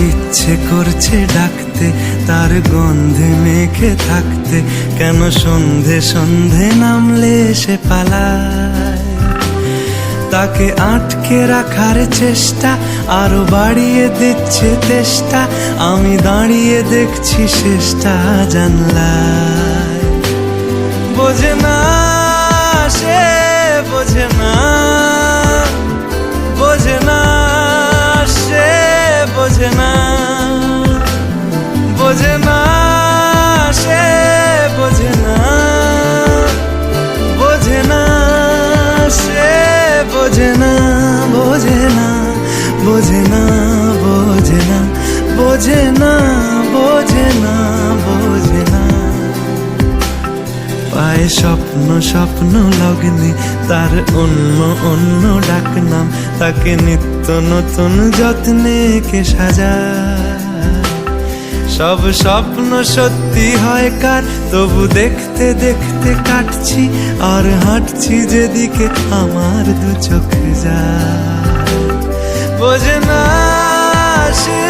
ইচ্ছে করছে ডাকতে, তার গন্ধে মেখে থাকতে, কেন সন্ধে সন্ধে নামলে সে পালায়। তাকে আটকে রাখার চেষ্টা আরো বাড়িয়ে দিচ্ছে তেষ্টা, আমি দাঁড়িয়ে দেখছি শেষটা জানলায়। বোঝে না সে, বোঝে না, বোঝে না সে, বোঝে না, বোঝে না সে, বোঝে না, বোঝে না সে, বোঝে না, বোঝে না, বোঝে না, বোঝে না, বোঝে না, বোঝে না, বোঝে না। পায়ে স্বপ্ন স্বপ্ন লগ্নে তার অন্য অন্য ডাকনাম, তাকে নিত্য নতুন যত্নে কে সাজায়। সব স্বপ্ন সত্যি হয় কার, তবু দেখতে দেখতে কাটছি আর হাঁটছি যেদিকে আমার দু চোখ যায়। বোঝে না সে,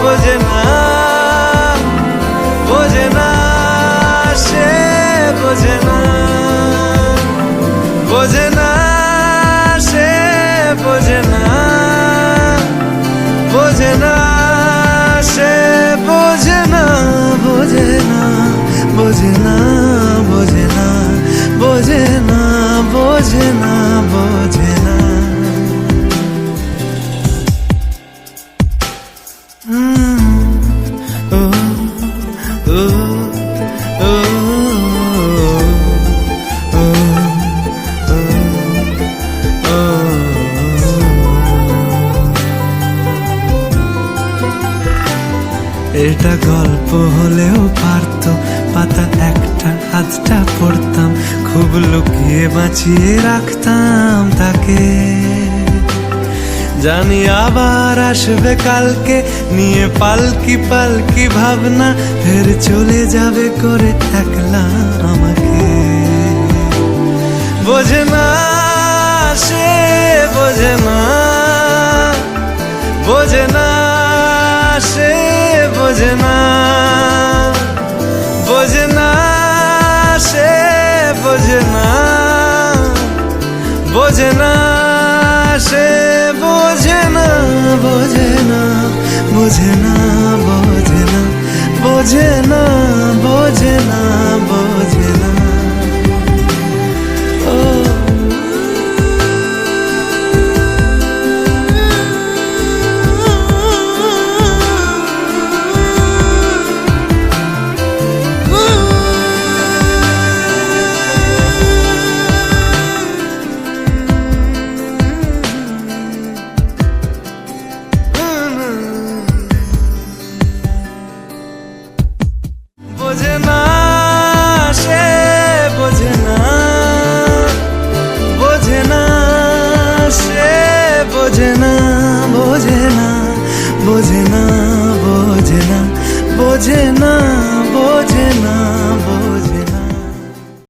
বোঝে না, বোঝে না সে, বোঝে না, বোঝে না সে, বোঝে না, বোঝে না সে, বোঝে না, বোঝে না, বোঝে না, বোঝে না, বোঝে না, বোঝে না, বোঝে না। এটা গল্প হলেও পারতো, পাতা একটা হাতটা পড়তাম, খুব লুকিয়ে বাঁচিয়ে রাখতাম তাকে। জানি আবার আসবে কালকে, নিয়ে পালকি পালকি ভাবনা, ফের চলে যাবে করে একলা আমাকে। বোঝে না সে, বোঝে না, বোঝে না সে, বোঝে না, বোঝে না সে, বোঝে না, বোঝে না সে, বোঝে না, বোঝে না, বোঝে না, বোঝে না, বোঝে না, বোঝে না, বোঝে না। বোঝে না সে, বোঝে না, বোঝে না সে, বোঝে না, বোঝে না, বোঝে না, বোঝে না, বোঝে না, বোঝে